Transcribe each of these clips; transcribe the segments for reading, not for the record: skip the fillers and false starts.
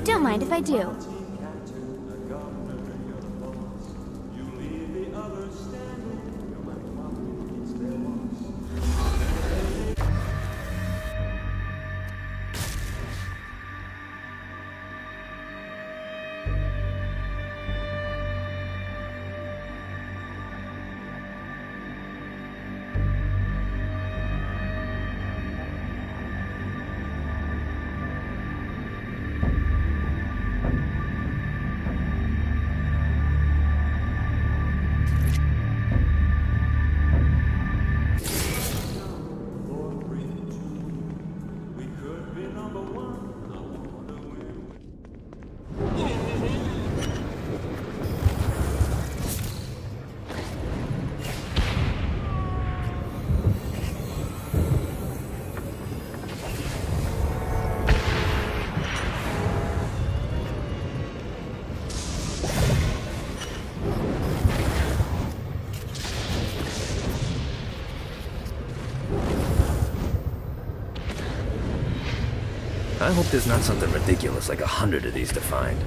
Don't mind if I do. I hope there's not something ridiculous like 100 of these to find.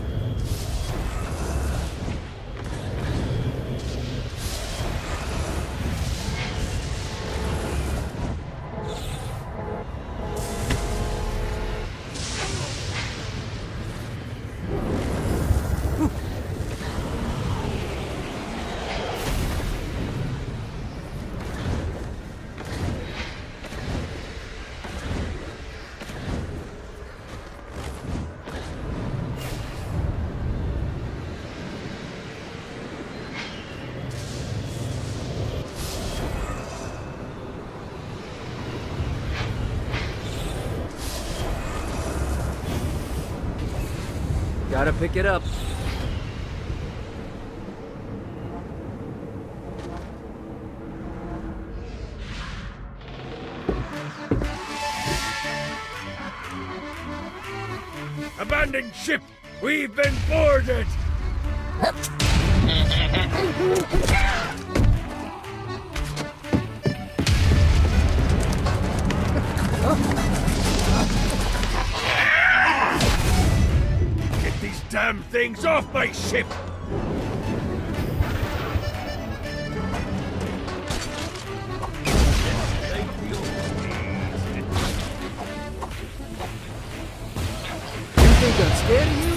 Gotta pick it up. Abandoned ship! We've been boarded! Get these damn things off my ship! You think I'm scared of you?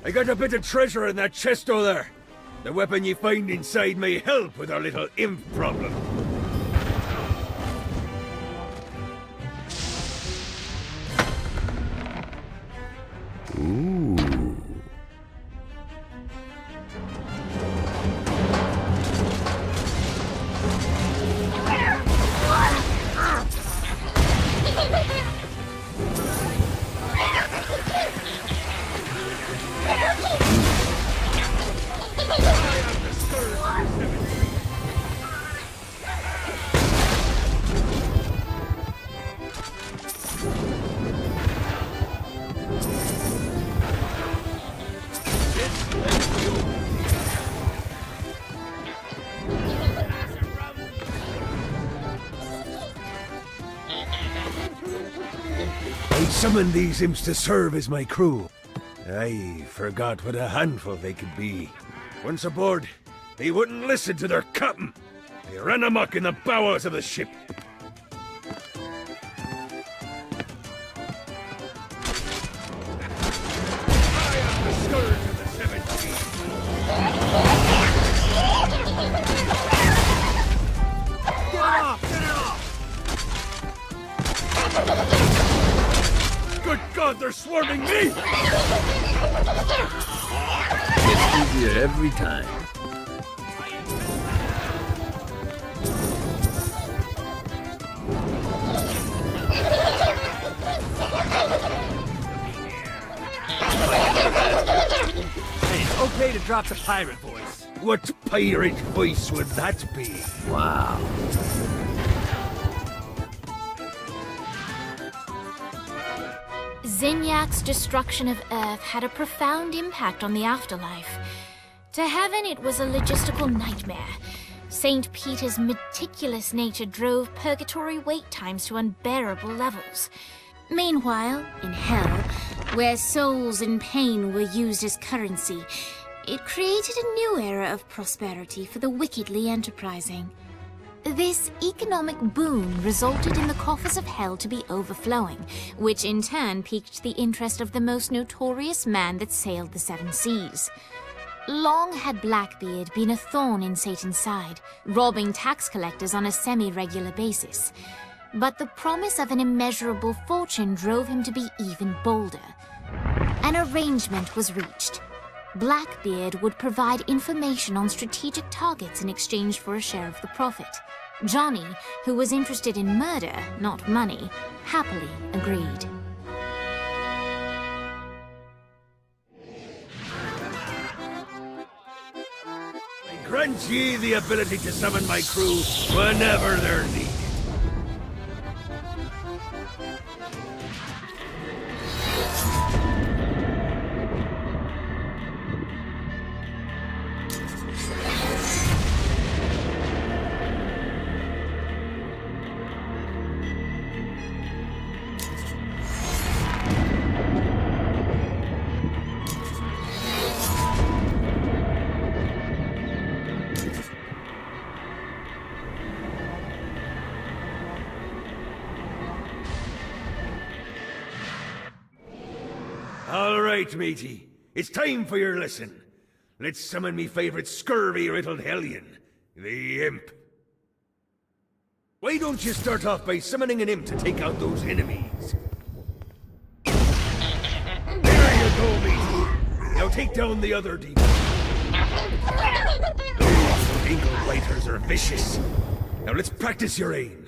I got a bit of treasure in that chest over there. The weapon you find inside may help with our little imp problem. Ooh. I summoned these imps to serve as my crew. I forgot what a handful they could be. Once aboard, they wouldn't listen to their captain. They ran amok in the bowels of the ship. I am the scourge of the seven seas. Get it off! Get it off! Good God, they're swarming me! Gets easier every time. Hey, it's okay to drop the pirate voice. What pirate voice would that be? Wow. Zinyak's destruction of Earth had a profound impact on the afterlife. To heaven, it was a logistical nightmare. St. Peter's meticulous nature drove purgatory wait times to unbearable levels. Meanwhile, in hell, where souls in pain were used as currency, it created a new era of prosperity for the wickedly enterprising. This economic boom resulted in the coffers of hell to be overflowing, which in turn piqued the interest of the most notorious man that sailed the seven seas. Long had Blackbeard been a thorn in Satan's side, robbing tax collectors on a semi-regular basis. But the promise of an immeasurable fortune drove him to be even bolder. An arrangement was reached. Blackbeard would provide information on strategic targets in exchange for a share of the profit. Johnny, who was interested in murder, not money, happily agreed. I grant ye the ability to summon my crew whenever they're needed. All right, matey. It's time for your lesson. Let's summon me favorite scurvy-riddled hellion, the Imp. Why don't you start off by summoning an Imp to take out those enemies? There you go, matey. Now take down the other demons. Those ankle biters are vicious. Now let's practice your aim.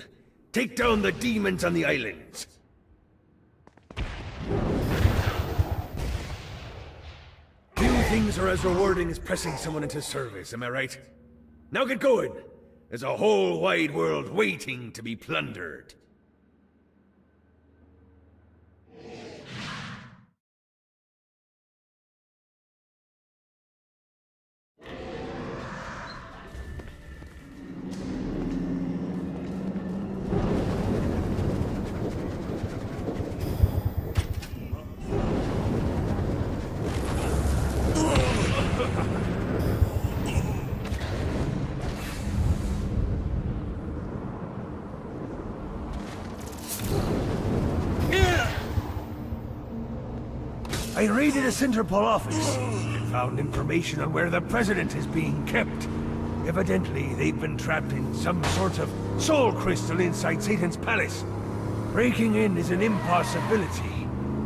Take down the demons on the islands. Few things are as rewarding as pressing someone into service, am I right? Now get going! There's a whole wide world waiting to be plundered. I raided a Sinterpol office and found information on where the president is being kept. Evidently, they've been trapped in some sort of soul crystal inside Satan's palace. Breaking in is an impossibility.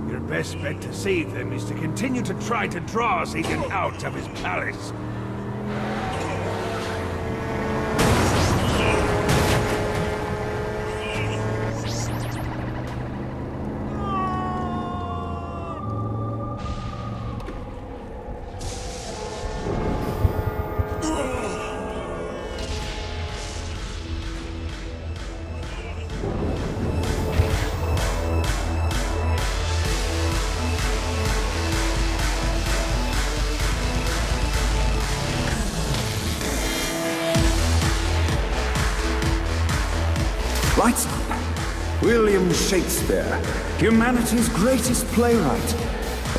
Your best bet to save them is to continue to try to draw Satan out of his palace. Lights up. William Shakespeare, humanity's greatest playwright,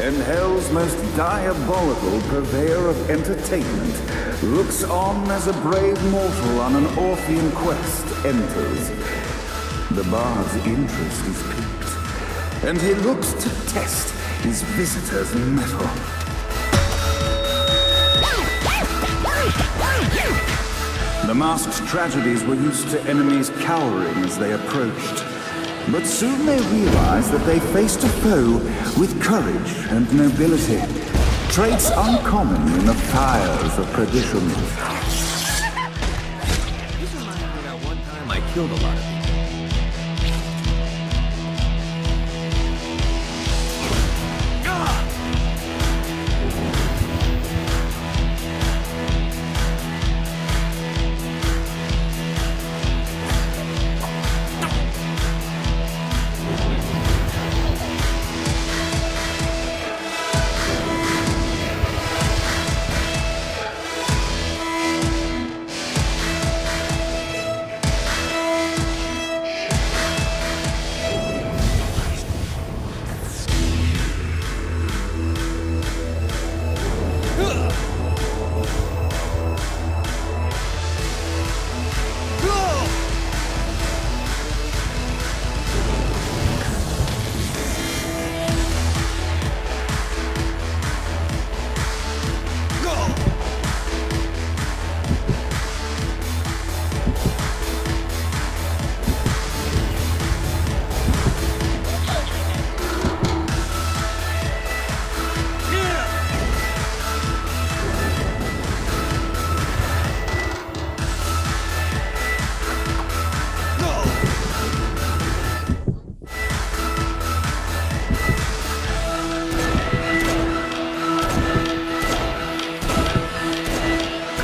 and hell's most diabolical purveyor of entertainment, looks on as a brave mortal on an Orphean quest enters. The bard's interest is piqued, and he looks to test his visitor's mettle. The masked tragedies were used to enemies cowering as they approached. But soon they realized that they faced a foe with courage and nobility, traits uncommon in the fires of perdition. This reminds me of that one time I killed a lot of people.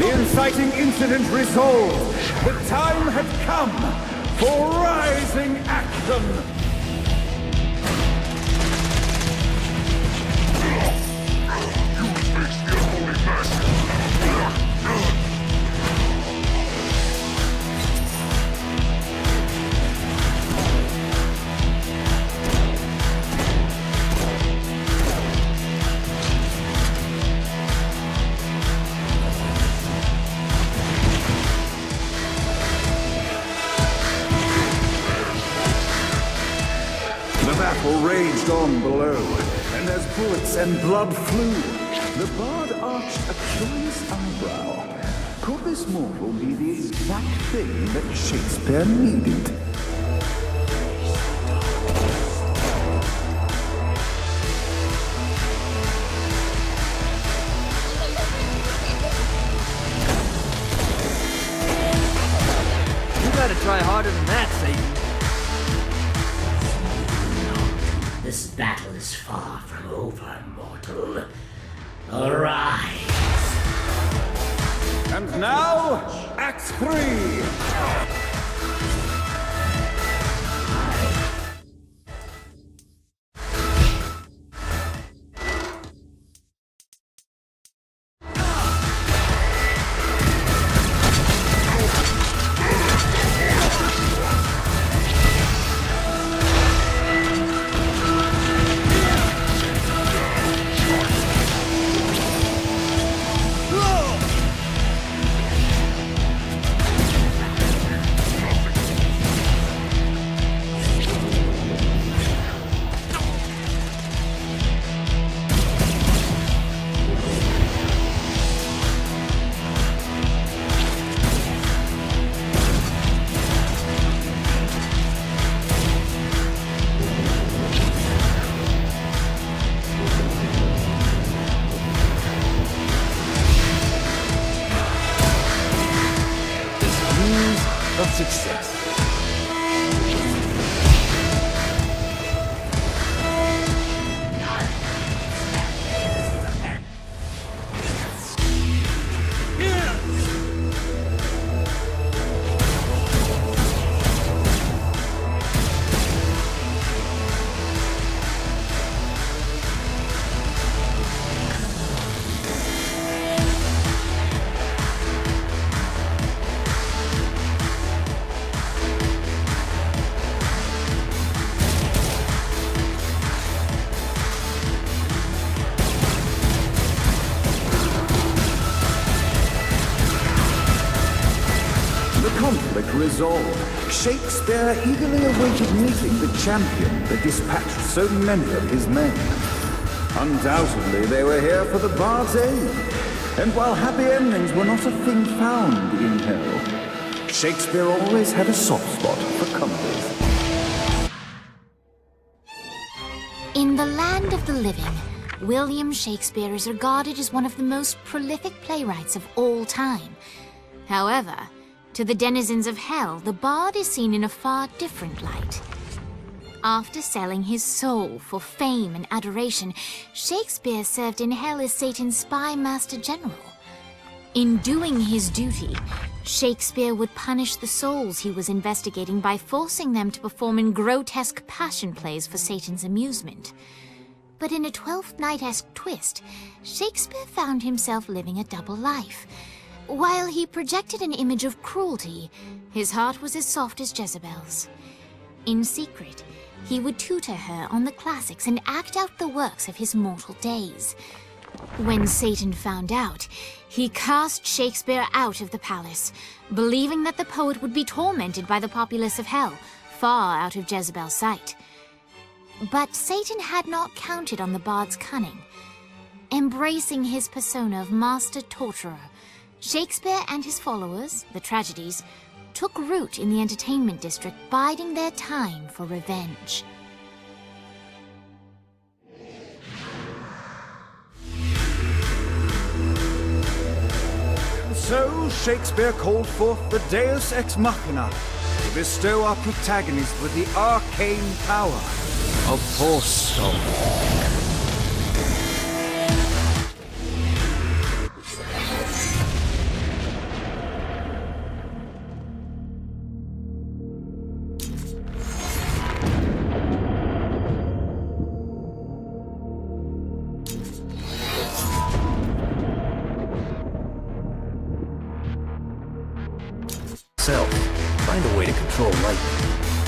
Inciting incident resolved. The time had come for rising action. The battle raged on below, and as bullets and blood flew, the bard arched a curious eyebrow. Could this mortal be the exact thing that Shakespeare needed? You gotta try harder than that, Satan. This battle is far from over, mortal. Arise! And now, Act 3! Of success. Conflict resolved, Shakespeare eagerly awaited meeting the champion that dispatched so many of his men. Undoubtedly, they were here for the bard's aid, and while happy endings were not a thing found in hell, Shakespeare always had a soft spot for comedies. In the land of the living, William Shakespeare is regarded as one of the most prolific playwrights of all time. However, to the denizens of hell, the bard is seen in a far different light. After selling his soul for fame and adoration, Shakespeare served in hell as Satan's spy master general. In doing his duty, Shakespeare would punish the souls he was investigating by forcing them to perform in grotesque passion plays for Satan's amusement. But in a Twelfth Night-esque twist, Shakespeare found himself living a double life. While he projected an image of cruelty, his heart was as soft as Jezebel's. In secret, he would tutor her on the classics and act out the works of his mortal days. When Satan found out, he cast Shakespeare out of the palace, believing that the poet would be tormented by the populace of hell, far out of Jezebel's sight. But Satan had not counted on the bard's cunning. Embracing his persona of master torturer, Shakespeare and his followers, the tragedies, took root in the entertainment district, biding their time for revenge. So Shakespeare called forth the Deus Ex Machina to bestow our protagonist with the arcane power of Force Stone. Self, find a way to control lightning.